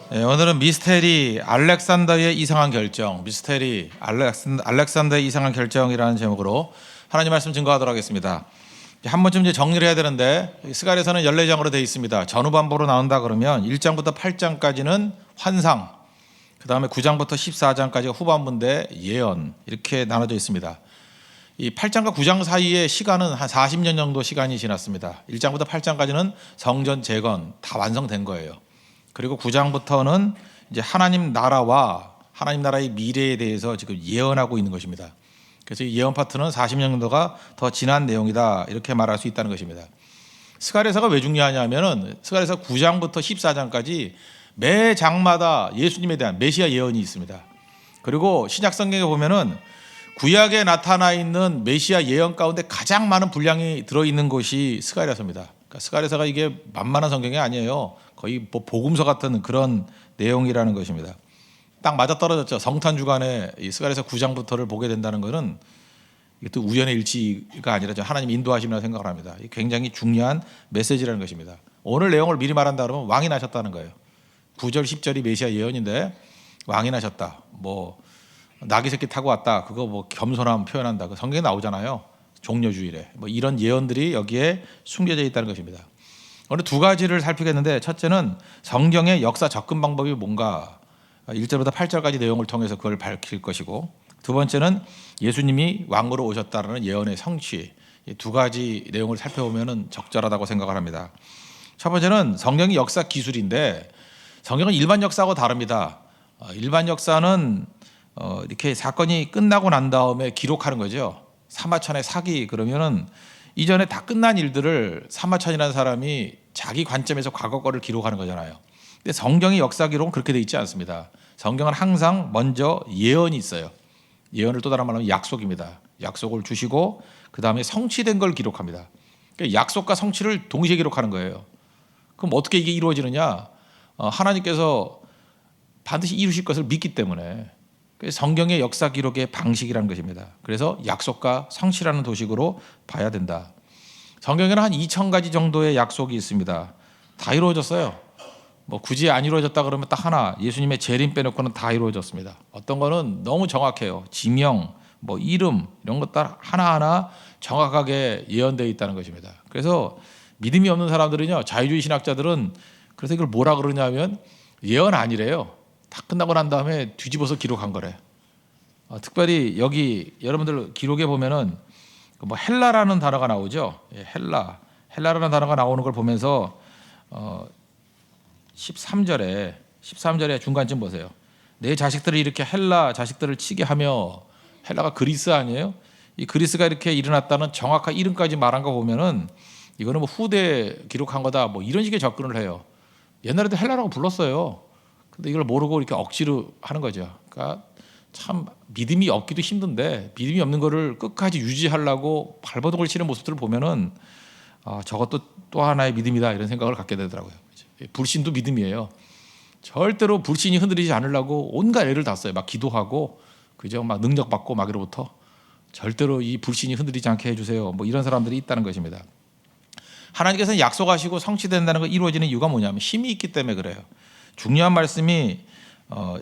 네, 오늘은 미스테리 알렉산더의 이상한 결정, 미스테리 알렉산더의 이상한 결정이라는 제목으로 하나님 말씀 증거하도록 하겠습니다. 한 번쯤 이제 정리를 해야 되는데 스가랴서는 14장으로 되어 있습니다. 전후반부로 나온다 그러면 1장부터 8장까지는 환상, 그 다음에 9장부터 14장까지가 후반부인데 예언, 이렇게 나눠져 있습니다. 이 8장과 9장 사이의 시간은 한 40년 정도 시간이 지났습니다. 1장부터 8장까지는 성전 재건 다 완성된 거예요. 그리고 9장부터는 이제 하나님 나라와 하나님 나라의 미래에 대해서 지금 예언하고 있는 것입니다. 그래서 이 예언 파트는 40년 정도가 더 지난 내용이다, 이렇게 말할 수 있다는 것입니다. 스가랴서가 왜 중요하냐면은 스가랴서 9장부터 14장까지 매 장마다 예수님에 대한 메시아 예언이 있습니다. 그리고 신약 성경에 보면은 구약에 나타나 있는 메시아 예언 가운데 가장 많은 분량이 들어있는 것이 스가랴서입니다. 그러니까 스가랴서가 이게 만만한 성경이 아니에요. 거의 뭐 복음서 같은 그런 내용이라는 것입니다. 딱 맞아떨어졌죠. 성탄 주간에 이 스가랴서 9장부터를 보게 된다는 것은 이것도 우연의 일치가 아니라 하나님 인도하심이라고 생각을 합니다. 굉장히 중요한 메시지라는 것입니다. 오늘 내용을 미리 말한다 그러면 왕이 나셨다는 거예요. 9절 10절이 메시아 예언인데 왕이 나셨다, 뭐 나귀 새끼 타고 왔다, 그거 뭐 겸손함 표현한다, 그 성경에 나오잖아요. 종려주일에 뭐 이런 예언들이 여기에 숨겨져 있다는 것입니다. 오늘 두 가지를 살피겠는데, 첫째는 성경의 역사 접근 방법이 뭔가 1절부터 8절까지 내용을 통해서 그걸 밝힐 것이고, 두 번째는 예수님이 왕으로 오셨다는 예언의 성취, 이 두 가지 내용을 살펴보면 적절하다고 생각을 합니다. 첫 번째는 성경이 역사 기술인데, 성경은 일반 역사하고 다릅니다. 일반 역사는 이렇게 사건이 끝나고 난 다음에 기록하는 거죠. 사마천의 사기 그러면은 이전에 다 끝난 일들을 사마천이라는 사람이 자기 관점에서 과거 거를 기록하는 거잖아요. 근데 성경의 역사 기록은 그렇게 돼 있지 않습니다. 성경은 항상 먼저 예언이 있어요. 예언을 또 다른 말로 하면 약속입니다. 약속을 주시고 그 다음에 성취된 걸 기록합니다. 그러니까 약속과 성취를 동시에 기록하는 거예요. 그럼 어떻게 이게 이루어지느냐? 하나님께서 반드시 이루실 것을 믿기 때문에, 성경의 역사 기록의 방식이라는 것입니다. 그래서 약속과 성취라는 도식으로 봐야 된다. 성경에는 한 2,000가지 정도의 약속이 있습니다. 다 이루어졌어요. 뭐 굳이 안 이루어졌다 그러면 딱 하나, 예수님의 재림 빼놓고는 다 이루어졌습니다. 어떤 거는 너무 정확해요. 지명, 뭐 이름, 이런 것들 하나하나 정확하게 예언되어 있다는 것입니다. 그래서 믿음이 없는 사람들은요, 자유주의 신학자들은 그래서 이걸 뭐라 그러냐면 예언 아니래요. 다 끝나고 난 다음에 뒤집어서 기록한 거래. 특별히 여기 여러분들 기록에 보면은 뭐 헬라라는 단어가 나오죠. 예, 헬라라는 단어가 나오는 걸 보면서 13절에 중간쯤 보세요. 내 자식들을 이렇게 헬라 자식들을 치게 하며, 헬라가 그리스 아니에요? 이 그리스가 이렇게 일어났다는 정확한 이름까지 말한 거 보면은 이거는 뭐 후대 기록한 거다, 뭐 이런 식의 접근을 해요. 옛날에도 헬라라고 불렀어요. 근데 이걸 모르고 이렇게 억지로 하는 거죠. 그러니까 참 믿음이 없기도 힘든데, 믿음이 없는 거를 끝까지 유지하려고 발버둥을 치는 모습들을 보면은 저것도 또 하나의 믿음이다, 이런 생각을 갖게 되더라고요. 불신도 믿음이에요. 절대로 불신이 흔들리지 않으려고 온갖 애를 다 써요. 막 기도하고, 그죠? 막 능력 받고 막 이로부터 절대로 이 불신이 흔들리지 않게 해주세요. 뭐 이런 사람들이 있다는 것입니다. 하나님께서는 약속하시고 성취된다는 거 이루어지는 이유가 뭐냐면 힘이 있기 때문에 그래요. 중요한 말씀이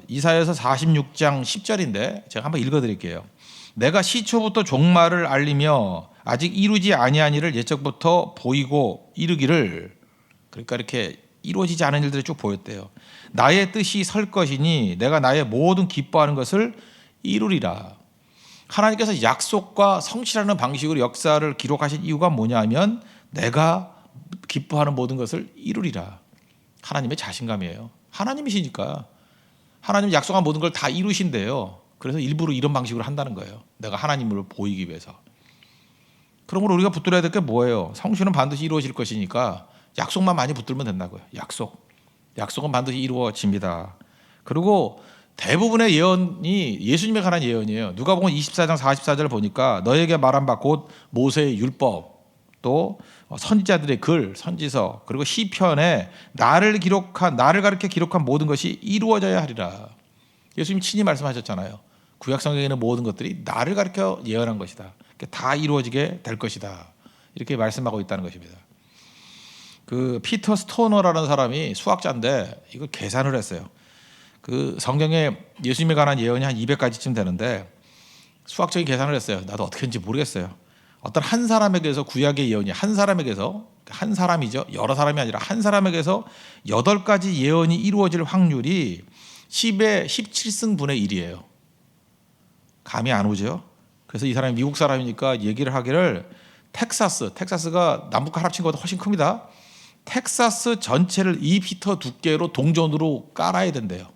이사야서 46장 10절인데 제가 한번 읽어드릴게요. 내가 시초부터 종말을 알리며 아직 이루지 아니한 일을 예적부터 보이고 이르기를, 그러니까 이렇게 이루어지지 않은 일들이 쭉 보였대요. 나의 뜻이 설 것이니 내가 나의 모든 기뻐하는 것을 이루리라. 하나님께서 약속과 성취라는 방식으로 역사를 기록하신 이유가 뭐냐면 내가 기뻐하는 모든 것을 이루리라. 하나님의 자신감이에요. 하나님이시니까. 하나님 약속한 모든 걸 다 이루신대요. 그래서 일부러 이런 방식으로 한다는 거예요. 내가 하나님을 보이기 위해서. 그러므로 우리가 붙들어야 될 게 뭐예요? 성취는 반드시 이루어질 것이니까 약속만 많이 붙들면 된다고요. 약속은 반드시 이루어집니다. 그리고 대부분의 예언이 예수님에 관한 예언이에요. 누가복음 24장 44절 보니까 너에게 말한 바 곧 모세의 율법, 또 선지자들의 글, 선지서, 그리고 시편에 나를 가르쳐 기록한 모든 것이 이루어져야 하리라. 예수님 친히 말씀하셨잖아요. 구약 성경에 있는 모든 것들이 나를 가르쳐 예언한 것이다. 다 이루어지게 될 것이다. 이렇게 말씀하고 있다는 것입니다. 그 피터 스토너라는 사람이 수학자인데 이걸 계산을 했어요. 그 성경에 예수님에 관한 예언이 한 200가지쯤 되는데 수학적인 계산을 했어요. 나도 어떻게 했는지 모르겠어요. 어떤 한 사람에게서 구약의 예언이 한 사람에게서 한 사람이죠. 여러 사람이 아니라 한 사람에게서 8가지 예언이 이루어질 확률이 10의 17승분의 1이에요. 감이 안 오죠. 그래서 이 사람이 미국 사람이니까 얘기를 하기를 텍사스가 남북 합친 것보다 훨씬 큽니다. 텍사스 전체를 2피터 두께로 동전으로 깔아야 된대요.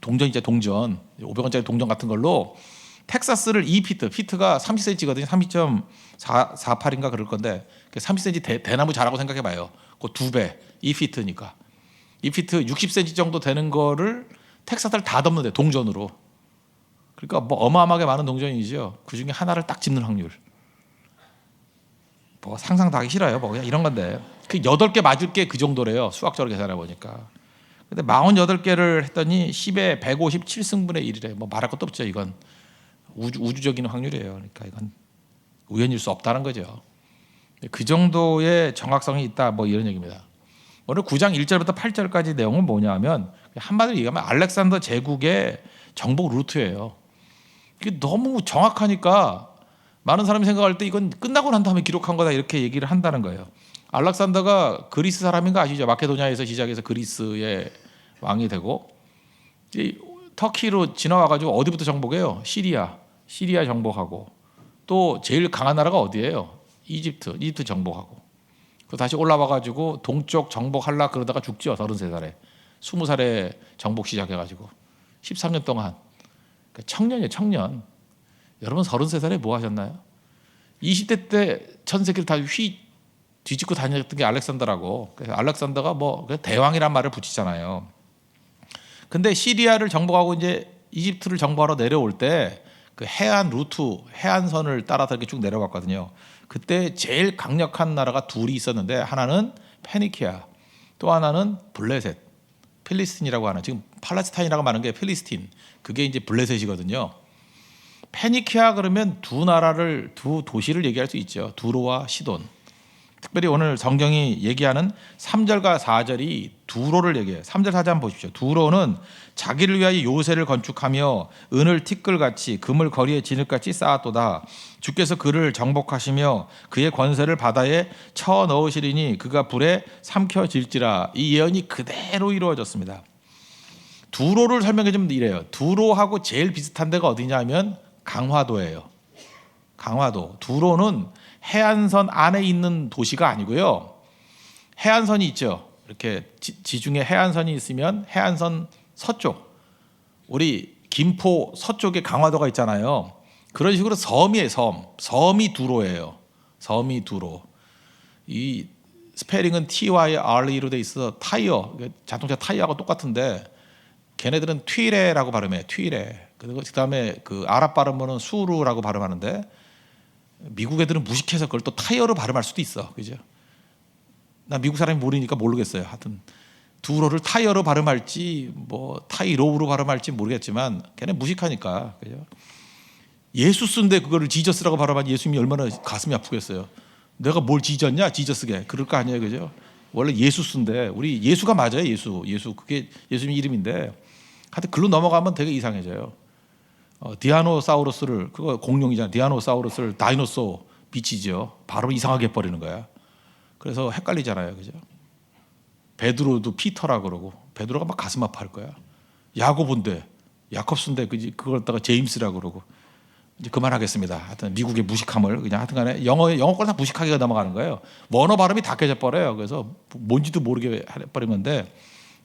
동전이죠, 동전. 500원짜리 동전 같은 걸로 텍사스를 2피트가 30cm거든요. 30.48인가 그럴 건데 30cm 대나무 자라고 생각해 봐요. 그 2배, 2피트니까. 2피트 60cm 정도 되는 거를 텍사스를 다 덮는데 동전으로. 그러니까 뭐 어마어마하게 많은 동전이죠. 그중에 하나를 딱 집는 확률. 뭐 상상도 하기 싫어요. 뭐 그냥 이런 건데. 그 8개 맞을 게 그 정도래요. 수학적으로 계산해 보니까. 근데 48개를 했더니 10의 157승분의 1이래. 뭐 말할 것도 없죠. 이건 우주적인 확률이에요. 그러니까 이건 우연일 수 없다는 거죠. 그 정도의 정확성이 있다. 뭐 이런 얘기입니다. 오늘 9장 1절부터 8절까지 내용은 뭐냐면 한마디로 얘기하면 알렉산더 제국의 정복 루트예요. 이게 너무 정확하니까 많은 사람이 생각할 때 이건 끝나고 난 다음에 기록한 거다 이렇게 얘기를 한다는 거예요. 알렉산더가 그리스 사람인 거 아시죠? 마케도니아에서 시작해서 그리스의 왕이 되고 터키로 지나와가지고 어디부터 정복해요? 시리아 정복하고 또 제일 강한 나라가 어디예요? 이집트 정복하고 그 다시 올라와가지고 동쪽 정복하려 그러다가 죽죠. 33살에 20살에 정복 시작해가지고 13년 동안 그러니까 청년이에요. 청년. 여러분 33살에 뭐 하셨나요? 20대 때 전 세계를 다 뒤집고 다녔던 게 알렉산더라고. 그래서 알렉산더가 뭐 대왕이란 말을 붙이잖아요. 근데 시리아를 정복하고 이제 이집트를 정복하러 내려올 때 그 해안 루트, 해안선을 따라서 이렇게 쭉 내려갔거든요. 그때 제일 강력한 나라가 둘이 있었는데 하나는 페니키아, 또 하나는 블레셋, 필리스틴이라고 하는 지금 팔레스타인이라고 말하는 게 필리스틴, 그게 이제 블레셋이거든요. 페니키아 그러면 두 도시를 얘기할 수 있죠. 두로와 시돈. 특별히 오늘 성경이 얘기하는 3절과 4절이 두로를 얘기해요. 3절 4절 한번 보십시오. 두로는 자기를 위하여 요새를 건축하며 은을 티끌같이 금을 거리에 진흙같이 쌓았도다. 주께서 그를 정복하시며 그의 권세를 바다에 쳐 넣으시리니 그가 불에 삼켜질지라. 이 예언이 그대로 이루어졌습니다. 두로를 설명해 주면 이래요. 두로하고 제일 비슷한 데가 어디냐면 강화도예요. 강화도. 두로는 해안선 안에 있는 도시가 아니고요. 해안선이 있죠. 이렇게 지중해 해안선이 있으면 해안선 서쪽, 우리 김포 서쪽에 강화도가 있잖아요. 그런 식으로 섬이에요. 섬이 두로예요. 섬이 두로. 이 스페링은 TYRE로 돼 있어서 타이어, 자동차 타이어하고 똑같은데 걔네들은 튀레라고 발음해요. 튀레. 그리고 그다음에 그 아랍 발음으로는 수루라고 발음하는데 미국 애들은 무식해서 그걸 또 타이어로 발음할 수도 있어. 그죠? 나 미국 사람이 모르니까 모르겠어요. 하여튼 두로를 타이어로 발음할지 뭐 타이로우로 발음할지 모르겠지만 걔네 무식하니까. 그죠? 예수 쓴데 그거를 지저스라고 발음하니 예수님이 얼마나 가슴이 아프겠어요. 내가 뭘 지졌냐? 지저스게. 그럴 거 아니에요. 그죠? 원래 예수 쓴데 우리 예수가 맞아요. 예수 그게 예수님 이름인데 하여튼 글로 넘어가면 되게 이상해져요. 디아노사우루스를 그거 공룡이잖아요. 디아노사우루스를 다이노소 비치죠. 바로 이상하게 해버리는 거야. 그래서 헷갈리잖아요, 그죠? 베드로도 피터라 그러고 베드로가 막 가슴 아파할 거야. 야고보인데 야콥스인데 그걸 갖다가 제임스라 그러고 이제 그만하겠습니다. 하여튼 미국의 무식함을 그냥 하여튼간에 영어 걸 다 무식하게 넘어가는 거예요. 원어 발음이 다 깨져 버려요. 그래서 뭔지도 모르게 해버린 건데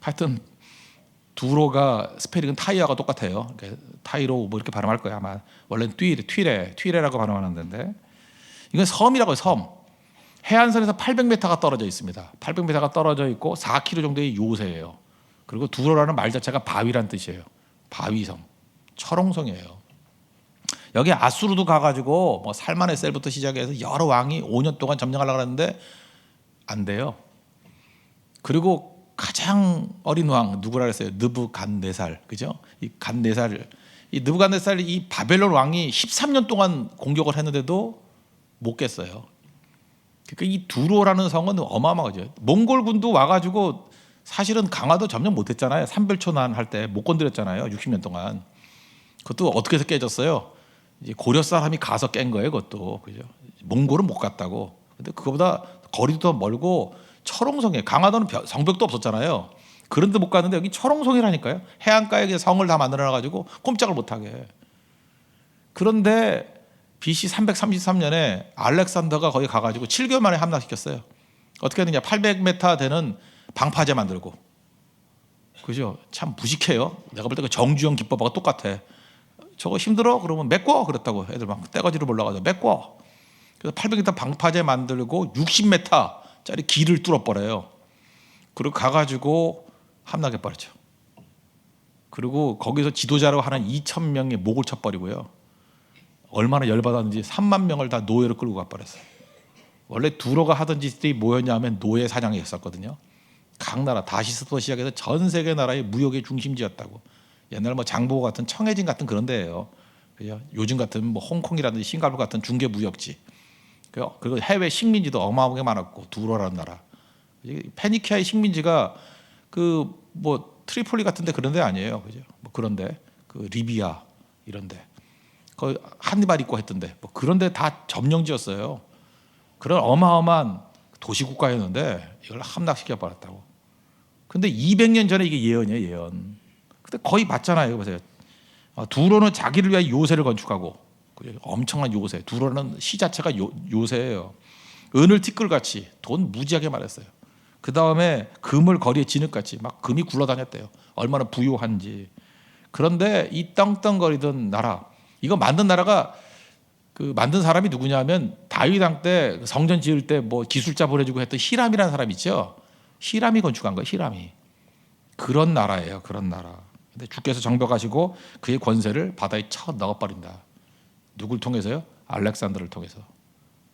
하여튼. 두로가 스페링은 타이어가 똑같아요. 타이로 뭐 이렇게 발음할 거야 아마. 원래는 튀레라고 발음하는데 이건 섬이라고 해요. 섬. 해안선에서 800m가 떨어져 있습니다. 800m가 떨어져 있고 4km 정도의 요새예요. 그리고 두로라는 말 자체가 바위란 뜻이에요. 바위섬, 철옹성이에요. 여기 아수르도 가가지고 뭐 살마네셀부터 시작해서 여러 왕이 5년 동안 점령하려고 하는데 안 돼요. 그리고 가장 어린 왕 누구라 그랬어요? 느부갓네살. 그죠? 이 느부갓네살 이 바벨론 왕이 13년 동안 공격을 했는데도 못 깼어요. 그러니까 이 두로라는 성은 어마어마하죠. 몽골군도 와가지고 사실은 강화도 점령 못했잖아요. 삼별초난 할 때 못 건드렸잖아요. 60년 동안. 그것도 어떻게 해서 깨졌어요? 이제 고려 사람이 가서 깬 거예요. 그것도 그죠. 몽골은 못 갔다고. 근데 그거보다 거리도 더 멀고 철옹성에 강화도는 성벽도 없었잖아요. 그런데 못 갔는데 여기 철옹성이라니까요. 해안가에 성을 다 만들어놔가지고 꼼짝을 못하게. 그런데 BC 333년에 알렉산더가 거기 가가지고 7개월 만에 함락시켰어요. 어떻게 했느냐? 800m 되는 방파제 만들고. 그죠? 참 무식해요. 내가 볼 때 그 정주영 기법하고 똑같아. 저거 힘들어? 그러면 메꿔 그랬다고 애들 막 떼거지로 올라가서 메꿔. 그래서 800m 방파제 만들고 60m짜리 길을 뚫어버려요. 그리고 가가지고 함락해버렸죠. 그리고 거기서 지도자로 하는 2,000명의 목을 쳐버리고요. 얼마나 열받았는지 3만 명을 다 노예로 끌고 가버렸어요. 원래 두로가 하던 짓들이 뭐였냐면 노예 사냥이었었거든요. 각 나라 다시스부터 시작해서 전 세계 나라의 무역의 중심지였다고. 옛날 뭐 장보고 같은 청해진 같은 그런 데예요. 그죠? 요즘 같은 뭐 홍콩이라든지 싱가포르 같은 중개 무역지. 그리고 해외 식민지도 어마어마하게 많았고 두로라는 나라. 페니키아의 식민지가 그 뭐 트리폴리 같은데 그런 데 아니에요. 그죠? 뭐 그런데 그 리비아 이런데. 거의 한니발 있고 했던데 뭐 그런데 다 점령지였어요. 그런 어마어마한 도시국가였는데 이걸 함락시켜 버렸다고. 근데 200년 전에 이게 예언이에요, 예언. 근데 거의 맞잖아요. 보세요. 두로는 자기를 위한 요새를 건축하고 엄청난 요새. 두로는 시 자체가 요새예요. 은을 티끌같이 돈 무지하게 말했어요. 그 다음에 금을 거리에 진흙같이 막 금이 굴러다녔대요. 얼마나 부유한지. 그런데 이 떵떵거리던 나라, 이거 만든 나라가 그 만든 사람이 누구냐면 다윗 왕 때 성전 지을 때 뭐 기술자 보내주고 했던 히람이라는 사람 있죠. 히람이 건축한 거예요. 히람이. 그런 나라예요. 그런 나라. 근데 주께서 정벽하시고 그의 권세를 바다에 쳐 넣어버린다. 누굴 통해서요? 알렉산더를 통해서.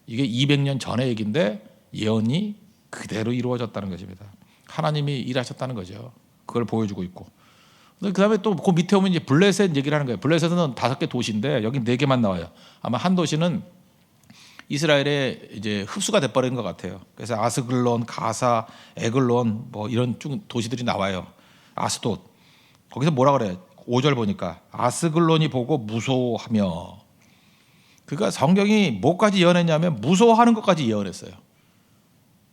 이게 200년 전의 얘기인데 예언이 그대로 이루어졌다는 것입니다. 하나님이 일하셨다는 거죠. 그걸 보여주고 있고. 그다음에 또 그 밑에 오면 이제 블레셋 얘기를 하는 거예요. 블레셋은 5개 도시인데 여기 4개만 나와요. 아마 한 도시는 이스라엘에 이제 흡수가 돼버린 것 같아요. 그래서 아스글론, 가사, 에글론 뭐 이런 도시들이 나와요. 아스돗. 거기서 뭐라 그래? 5절 보니까 아스글론이 보고 무서워하며. 그러니까 성경이 뭐까지 예언했냐면 무서워하는 것까지 예언했어요.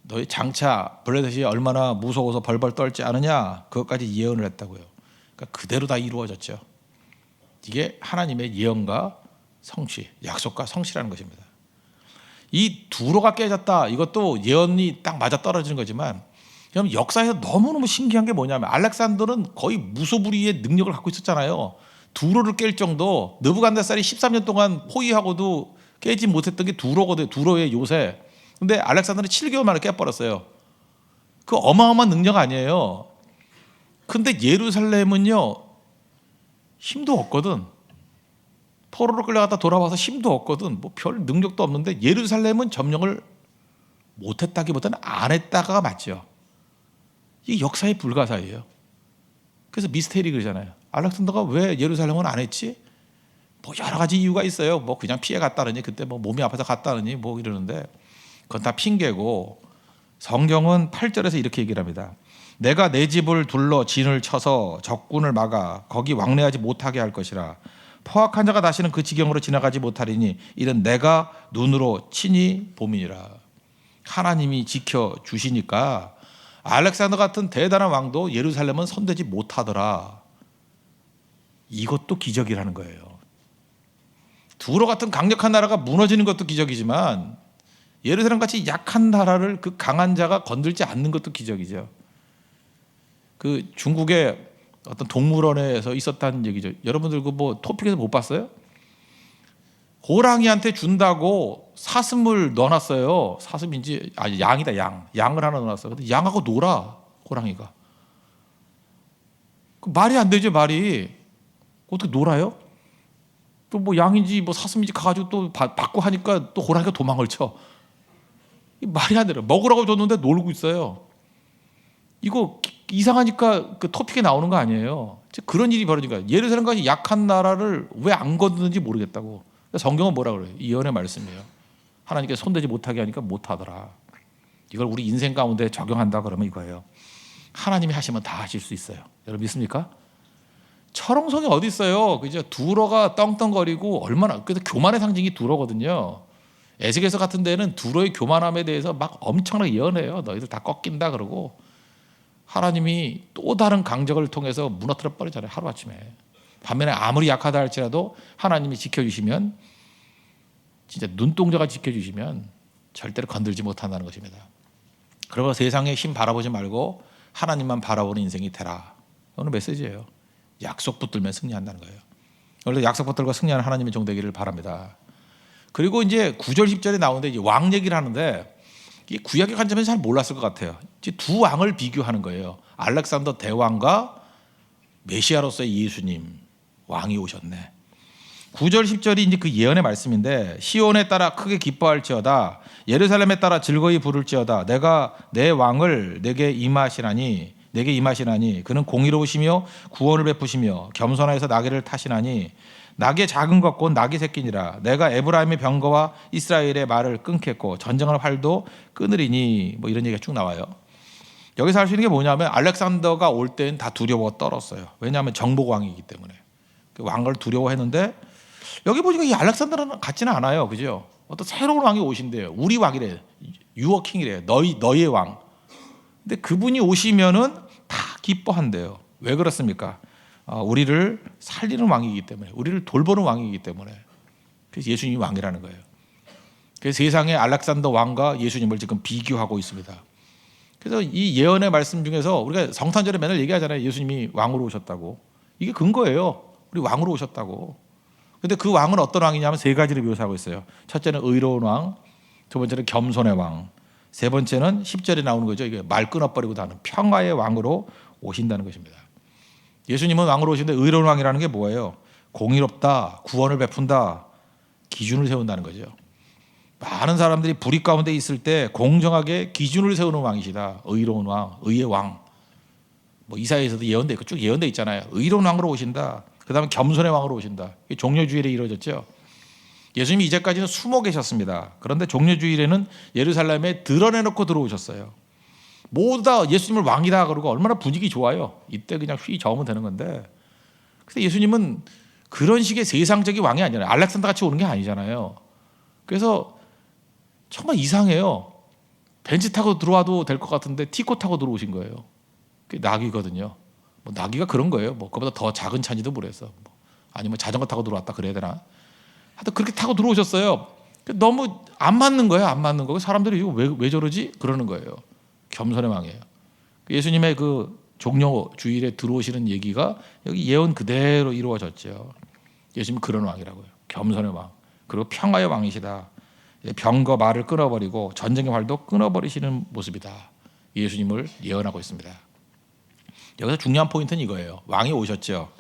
너희 장차 블레셋이 얼마나 무서워서 벌벌 떨지 않으냐 그것까지 예언을 했다고요. 그러니까 그대로 다 이루어졌죠. 이게 하나님의 예언과 성취, 약속과 성취라는 것입니다. 이 두로가 깨졌다. 이것도 예언이 딱 맞아 떨어지는 거지만 그럼 역사에서 너무너무 신기한 게 뭐냐면 알렉산더는 거의 무소불위의 능력을 갖고 있었잖아요. 두로를 깰 정도. 느부갓네살이 13년 동안 포위하고도 깨지 못했던 게 두로거든요. 두로의 요새. 근데 알렉산더는 7개월 만에 깨버렸어요. 그 어마어마한 능력 아니에요. 근데 예루살렘은요 힘도 없거든. 포로로 끌려갔다 돌아와서 힘도 없거든. 뭐 별 능력도 없는데 예루살렘은 점령을 못했다기보다는 안 했다가 맞죠. 이게 역사의 불가사예요. 그래서 미스테리 그러잖아요. 알렉산더가 왜 예루살렘은 안 했지? 뭐 여러 가지 이유가 있어요. 뭐 그냥 피해 갔다느니 그때 뭐 몸이 아파서 갔다느니 뭐 이러는데 그건 다 핑계고 성경은 8절에서 이렇게 얘기를 합니다. 내가 내 집을 둘러 진을 쳐서 적군을 막아 거기 왕래하지 못하게 할 것이라. 포악한 자가 다시는 그 지경으로 지나가지 못하리니 이는 내가 눈으로 친히 봄이니라. 하나님이 지켜주시니까 알렉산더 같은 대단한 왕도 예루살렘은 손대지 못하더라. 이것도 기적이라는 거예요. 두로 같은 강력한 나라가 무너지는 것도 기적이지만 예루살렘 같이 약한 나라를 그 강한 자가 건들지 않는 것도 기적이죠. 그 중국의 어떤 동물원에서 있었다는 얘기죠. 여러분들 그 뭐 토픽에서 못 봤어요? 호랑이한테 준다고 사슴을 넣어놨어요. 사슴인지 양이다 양. 양을 하나 넣어놨어요. 근데 양하고 놀아 호랑이가. 그 말이 안 되죠 말이. 어떻게 놀아요? 또 뭐 양인지 뭐 사슴인지 가가지고 또 받고 하니까 또 호랑이가 도망을 쳐. 말이 안 돼요. 먹으라고 줬는데 놀고 있어요. 이거 이상하니까 그 토픽에 나오는 거 아니에요. 그런 일이 벌어진 거예요. 예루살렘까지 약한 나라를 왜 안 건드는지 모르겠다고. 성경은 뭐라 그래요? 예언의 말씀이에요. 하나님께 손대지 못하게 하니까 못하더라. 이걸 우리 인생 가운데 적용한다 그러면 이거예요. 하나님이 하시면 다 하실 수 있어요. 여러분 믿습니까? 철옹성이 어디 있어요? 그죠? 두로가 떵떵거리고 얼마나, 그래서 교만의 상징이 두로거든요. 에스겔서 같은 데는 두로의 교만함에 대해서 막 엄청나게 예언해요. 너희들 다 꺾인다 그러고 하나님이 또 다른 강적을 통해서 무너뜨려 버리잖아요. 하루아침에. 반면에 아무리 약하다 할지라도 하나님이 지켜주시면, 진짜 눈동자가 지켜주시면 절대로 건들지 못한다는 것입니다. 그러고 세상의 힘 바라보지 말고 하나님만 바라보는 인생이 되라. 오늘 메시지예요. 약속 붙들면 승리한다는 거예요. 원래 약속 붙들고 승리하는 하나님의 종 되기를 바랍니다. 그리고 이제 9절 10절에 나오는데 이제 왕 얘기를 하는데, 이 구약의 관점에서 잘 몰랐을 것 같아요. 이제 두 왕을 비교하는 거예요. 알렉산더 대왕과 메시아로서의 예수님 왕이 오셨네. 9절 10절이 이제 그 예언의 말씀인데, 시온에 따라 크게 기뻐할지어다, 예루살렘에 따라 즐거이 부를지어다, 내가 내 왕을 내게 임하시나니 그는 공의로우시며 구원을 베푸시며 겸손하여서 나귀를 타시나니 낙의 작은 것 곧 낙의 새끼니라. 내가 에브라임의 병거와 이스라엘의 말을 끊겠고 전쟁할 활도 끊으리니. 뭐 이런 얘기가 쭉 나와요. 여기서 할 수 있는 게 뭐냐면, 알렉산더가 올 때는 다 두려워 떨었어요. 왜냐하면 정복왕이기 때문에. 그 왕을 두려워했는데, 여기 보니까 이 알렉산더는 같지는 않아요. 그죠? 어떤 새로운 왕이 오신대요. 우리 왕이래. 유어 킹이래. 너희의 왕. 근데 그분이 오시면은 다 기뻐한대요. 왜 그렇습니까? 우리를 살리는 왕이기 때문에, 우리를 돌보는 왕이기 때문에. 그래서 예수님이 왕이라는 거예요. 그래서 세상의 알렉산더 왕과 예수님을 지금 비교하고 있습니다. 그래서 이 예언의 말씀 중에서 우리가 성탄절에 맨날 얘기하잖아요. 예수님이 왕으로 오셨다고. 이게 근거예요. 우리 왕으로 오셨다고. 근데 그 왕은 어떤 왕이냐면 세 가지를 묘사하고 있어요. 첫째는 의로운 왕, 두 번째는 겸손의 왕, 세 번째는 10절에 나오는 거죠. 이게 말 끊어버리고 다는 평화의 왕으로 오신다는 것입니다. 예수님은 왕으로 오시는데 의로운 왕이라는 게 뭐예요? 공의롭다, 구원을 베푼다, 기준을 세운다는 거죠. 많은 사람들이 불의 가운데 있을 때 공정하게 기준을 세우는 왕이시다. 의로운 왕, 의의 왕. 뭐 이사야에서도 예언돼 있고 쭉 예언돼 있잖아요. 의로운 왕으로 오신다. 그 다음에 겸손의 왕으로 오신다. 종려주일에 이루어졌죠. 예수님이 이제까지는 숨어 계셨습니다. 그런데 종려주일에는 예루살렘에 드러내놓고 들어오셨어요. 모두 다 예수님을 왕이다 그러고 얼마나 분위기 좋아요. 이때 그냥 휘 저으면 되는 건데, 근데 예수님은 그런 식의 세상적인 왕이 아니잖아요. 알렉산더 같이 오는 게 아니잖아요. 그래서 정말 이상해요. 벤츠 타고 들어와도 될 것 같은데 티코 타고 들어오신 거예요. 그게 낙이거든요. 뭐 낙이가 그런 거예요. 뭐 그보다 더 작은 차인지도 모르겠어. 아니면 자전거 타고 들어왔다 그래야 되나? 하여튼 그렇게 타고 들어오셨어요. 너무 안 맞는 거예요. 안 맞는 거고 사람들이 이거 왜 저러지? 그러는 거예요. 겸손의 왕이에요. 예수님의 그 종려 주일에 들어오시는 얘기가 여기 예언 그대로 이루어졌죠. 예수님은 그런 왕이라고요. 겸손의 왕. 그리고 평화의 왕이시다. 병거 말을 끊어버리고 전쟁의 활도 끊어버리시는 모습이다. 예수님을 예언하고 있습니다. 여기서 중요한 포인트는 이거예요. 왕이 오셨죠.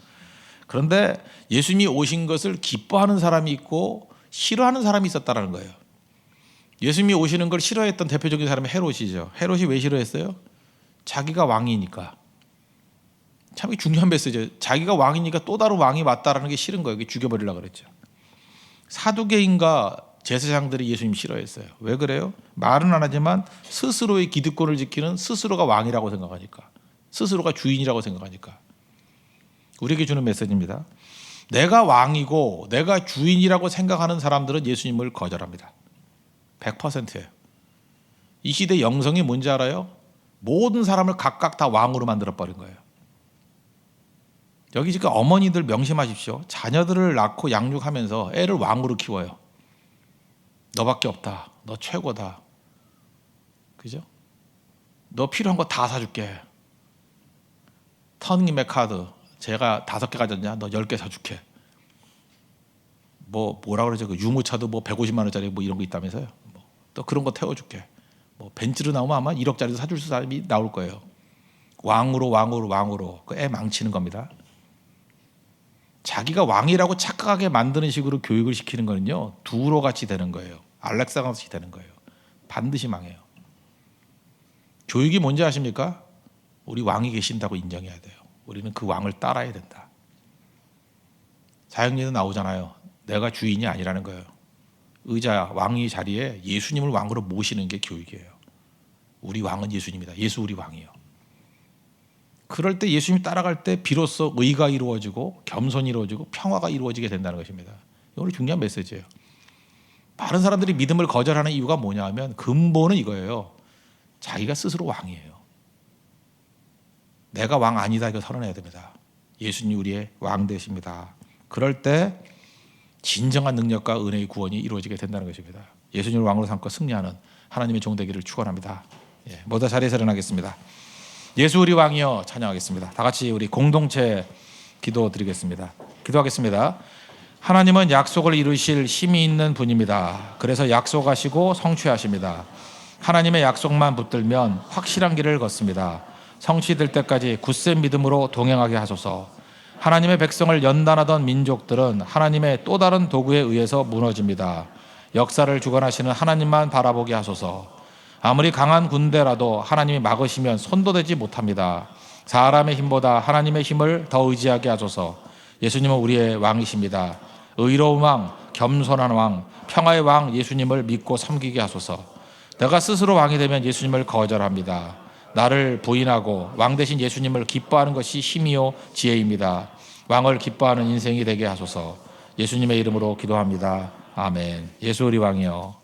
그런데 예수님이 오신 것을 기뻐하는 사람이 있고 싫어하는 사람이 있었다는 거예요. 예수님이 오시는 걸 싫어했던 대표적인 사람이 헤롯이죠. 헤롯이 왜 싫어했어요? 자기가 왕이니까. 참 중요한 메시지예요. 자기가 왕이니까 또 다른 왕이 왔다라는 게 싫은 거예요. 죽여버리려고 그랬죠. 사두개인과 제사장들이 예수님 싫어했어요. 왜 그래요? 말은 안 하지만 스스로의 기득권을 지키는 스스로가 왕이라고 생각하니까, 스스로가 주인이라고 생각하니까. 우리에게 주는 메시지입니다. 내가 왕이고 내가 주인이라고 생각하는 사람들은 예수님을 거절합니다. 100%예요. 이 시대 영성이 뭔지 알아요? 모든 사람을 각각 다 왕으로 만들어버린 거예요. 여기 지금 어머니들 명심하십시오. 자녀들을 낳고 양육하면서 애를 왕으로 키워요. 너밖에 없다. 너 최고다. 그죠? 너 필요한 거 다 사줄게. 터닝맥 카드 제가 5개 가졌냐? 너 10개 사줄게. 뭐라 그러죠? 그 유모차도 뭐 150만 원짜리 뭐 이런 거 있다면서요. 또 그런 거 태워줄게. 뭐 벤츠로 나오면 아마 1억짜리도 사줄 사람이 나올 거예요. 왕으로 그 애 망치는 겁니다. 자기가 왕이라고 착각하게 만드는 식으로 교육을 시키는 거는요, 두로 같이 되는 거예요. 알렉산더 같이 되는 거예요. 반드시 망해요. 교육이 뭔지 아십니까? 우리 왕이 계신다고 인정해야 돼요. 우리는 그 왕을 따라야 된다. 사형리는 나오잖아요. 내가 주인이 아니라는 거예요. 의자 왕위 자리에 예수님을 왕으로 모시는 게 교육이에요. 우리 왕은 예수님이다. 예수 우리 왕이요. 그럴 때 예수님 따라갈 때 비로소 의가 이루어지고 겸손이 이루어지고 평화가 이루어지게 된다는 것입니다. 이건 중요한 메시지예요. 많은 사람들이 믿음을 거절하는 이유가 뭐냐 하면 근본은 이거예요. 자기가 스스로 왕이에요. 내가 왕 아니다 이거 선언해야 됩니다. 예수님 우리의 왕 되십니다. 그럴 때 진정한 능력과 은혜의 구원이 이루어지게 된다는 것입니다. 예수님을 왕으로 삼고 승리하는 하나님의 종 되기를 축원합니다. 모두 자리에서 일어나겠습니다. 예수 우리 왕이여 찬양하겠습니다. 다 같이 우리 공동체 기도드리겠습니다. 기도하겠습니다. 하나님은 약속을 이루실 힘이 있는 분입니다. 그래서 약속하시고 성취하십니다. 하나님의 약속만 붙들면 확실한 길을 걷습니다. 성취될 때까지 굳센 믿음으로 동행하게 하소서. 하나님의 백성을 연단하던 민족들은 하나님의 또 다른 도구에 의해서 무너집니다. 역사를 주관하시는 하나님만 바라보게 하소서. 아무리 강한 군대라도 하나님이 막으시면 손도 대지 못합니다. 사람의 힘보다 하나님의 힘을 더 의지하게 하소서. 예수님은 우리의 왕이십니다. 의로운 왕, 겸손한 왕, 평화의 왕 예수님을 믿고 섬기게 하소서. 내가 스스로 왕이 되면 예수님을 거절합니다. 나를 부인하고 왕 대신 예수님을 기뻐하는 것이 힘이요 지혜입니다. 왕을 기뻐하는 인생이 되게 하소서. 예수님의 이름으로 기도합니다. 아멘. 예수 우리 왕이여